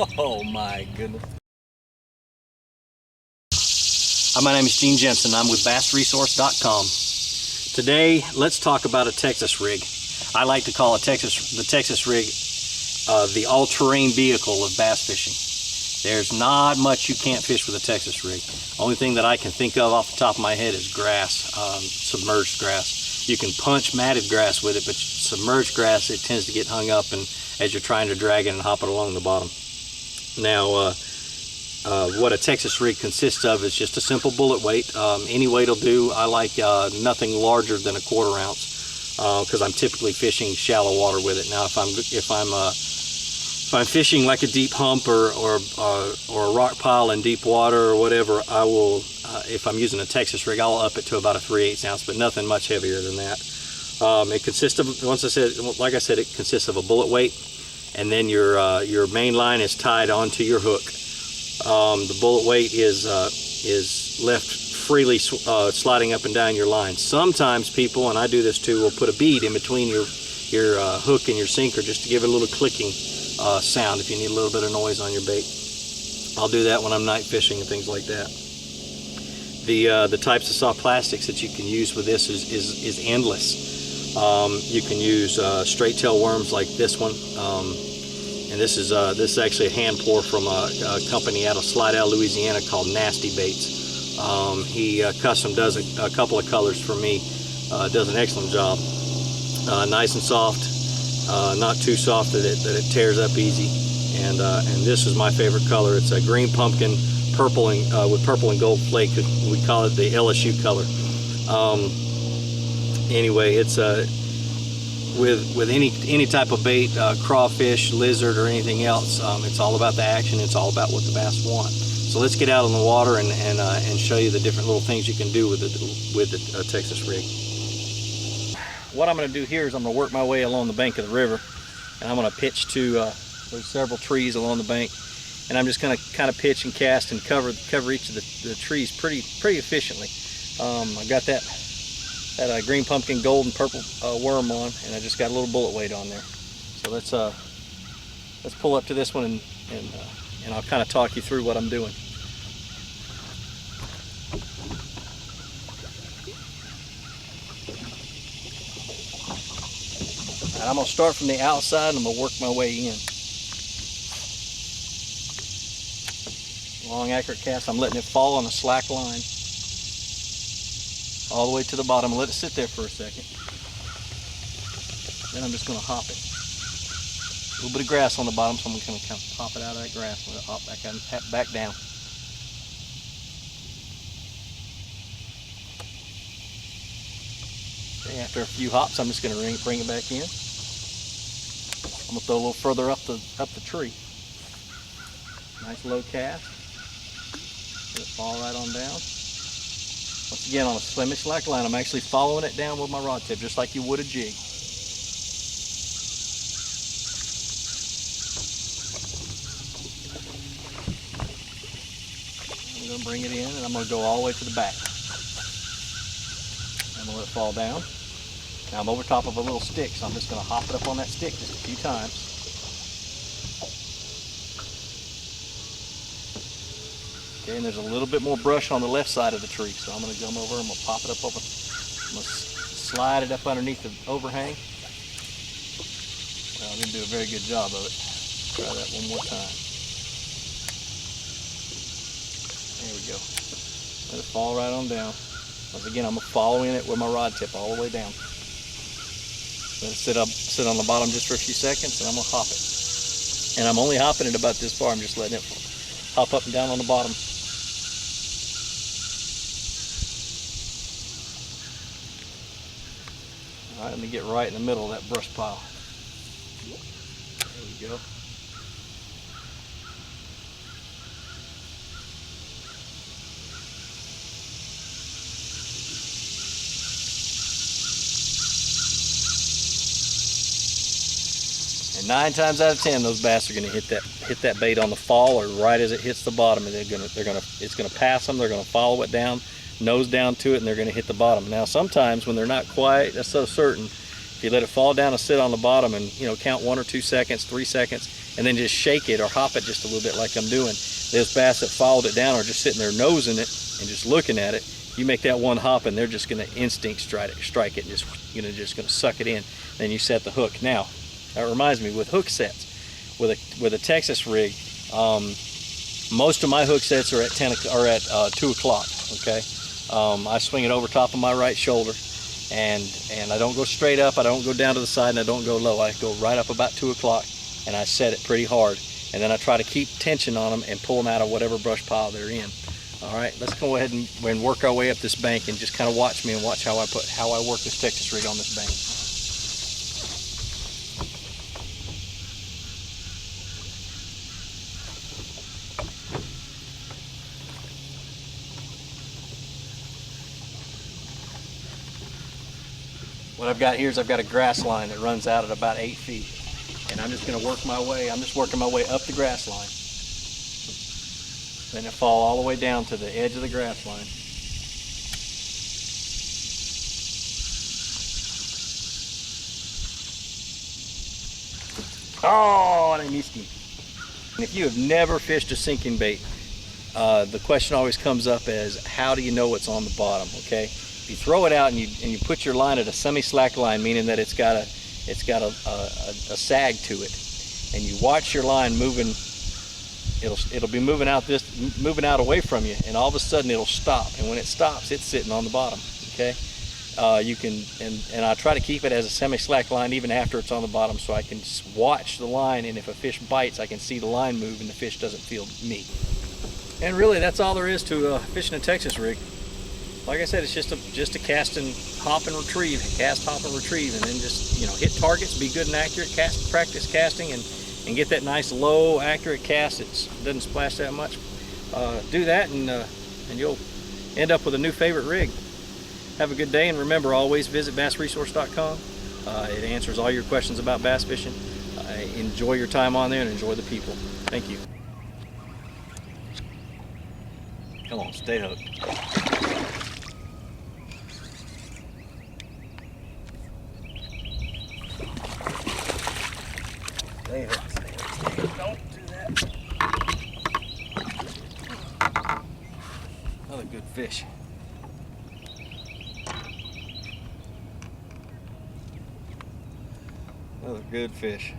Oh my goodness. Hi, my name is Gene Jensen. I'm with BassResource.com. Today, let's talk about a Texas rig. I like to call the Texas rig the all-terrain vehicle of bass fishing. There's not much you can't fish with a Texas rig. Only thing that I can think of off the top of my head is grass, submerged grass. You can punch matted grass with it, but submerged grass, it tends to get hung up and as you're trying to drag it and hop it along the bottom. Now, what a Texas rig consists of is just a simple bullet weight. Any weight will do. I like nothing larger than a 1/4 ounce because I'm typically fishing shallow water with it. Now, if I'm fishing like a deep hump or a rock pile in deep water or whatever, I will, if I'm using a Texas rig, I'll up it to about a 3/8 ounce, but nothing much heavier than that. It consists of, like I said, it consists of a bullet weight, and then your main line is tied onto your hook. The bullet weight is left freely sliding up and down your line. Sometimes people, and I do this too, will put a bead in between your hook and your sinker just to give it a little clicking sound if you need a little bit of noise on your bait. I'll do that when I'm night fishing and things like that. The types of soft plastics that you can use with this is endless. You can use straight tail worms like this one, and this is actually a hand pour from a company out of Slidell, Louisiana called Nasty Baits. He custom does a couple of colors for me. Does an excellent job. Nice and soft, not too soft that it tears up easy. And this is my favorite color. It's a green pumpkin, purple and with purple and gold flake. We call it the LSU color. Anyway, it's with any type of bait, crawfish, lizard, or anything else. It's all about the action. It's all about what the bass want. So let's get out on the water and show you the different little things you can do with the Texas rig. What I'm going to do here is I'm going to work my way along the bank of the river, and I'm going to pitch to there's several trees along the bank, and I'm just going to kind of pitch and cast and cover each of the trees pretty efficiently. I got that green pumpkin, gold and purple worm on, and I just got a little bullet weight on there. So let's pull up to this one and I'll kind of talk you through what I'm doing. I'm going to start from the outside and I'm going to work my way in. Long accurate cast. I'm letting it fall on a slack line all the way to the bottom. Let it sit there for a second. Then I'm just going to hop it. A little bit of grass on the bottom, so I'm going to kind of pop it out of that grass and let it hop back down. Okay, after a few hops, I'm just going to bring it back in. I'm going to throw a little further up the tree. Nice low cast. Let it fall right on down. Once again, on a semi-slack line, I'm actually following it down with my rod tip, just like you would a jig. I'm going to bring it in, and I'm going to go all the way to the back. I'm going to let it fall down. Now I'm over top of a little stick, so I'm just going to hop it up on that stick just a few times. Okay, and there's a little bit more brush on the left side of the tree, so I'm going to come over and I'm going to pop it up over. I'm going to slide it up underneath the overhang. Well, I didn't do a very good job of it. Try that one more time. There we go. Let it fall right on down. Once again, I'm following it with my rod tip all the way down. Let it sit on the bottom just for a few seconds, and I'm going to hop it. And I'm only hopping it about this far. I'm just letting it hop up and down on the bottom. All right, let me get right in the middle of that brush pile. There we go. And 9 times out of 10, those bass are going to hit that bait on the fall or right as it hits the bottom, and it's going to pass them. They're going to follow it down, nose down to it, and they're going to hit the bottom. Now, sometimes when they're not quite so certain, if you let it fall down and sit on the bottom and count 1 or 2 seconds, 3 seconds, and then just shake it or hop it just a little bit like I'm doing. Those bass that followed it down are just sitting there nosing it and just looking at it. You make that one hop and they're just going to instinct strike it and just going to suck it in. Then you set the hook. Now, that reminds me, with hook sets, with a Texas rig, most of my hook sets are at 2 o'clock. Okay, I swing it over top of my right shoulder, and I don't go straight up, I don't go down to the side, and I don't go low. I go right up about 2 o'clock, and I set it pretty hard, and then I try to keep tension on them and pull them out of whatever brush pile they're in. All right, let's go ahead and work our way up this bank, and just kind of watch me and watch how I work this Texas rig on this bank. What I've got here is I've got a grass line that runs out at about 8 feet. And I'm just going to work my way, I'm just working my way up the grass line. Then I fall all the way down to the edge of the grass line. Oh, and I missed him. And if you have never fished a sinking bait, the question always comes up as, how do you know what's on the bottom, okay? If you throw it out and you put your line at a semi-slack line, meaning that it's got a sag to it, and you watch your line moving, it'll be moving out away from you, and all of a sudden it'll stop, and when it stops, it's sitting on the bottom, okay? You can, and I try to keep it as a semi-slack line even after it's on the bottom, so I can watch the line, and if a fish bites, I can see the line move and the fish doesn't feel me. And really, that's all there is to fishing a Texas rig. Like I said, it's just a cast and hop and retrieve, cast, hop and retrieve, and then just hit targets, be good and accurate, practice casting, and get that nice low accurate cast that doesn't splash that much. Do that, and you'll end up with a new favorite rig. Have a good day, and remember, always visit bassresource.com. It answers all your questions about bass fishing. Enjoy your time on there and enjoy the people. Thank you. Come on, stay hooked. Stay hooked, stay hooked, stay hooked. Don't do that. Another good fish. Another good fish.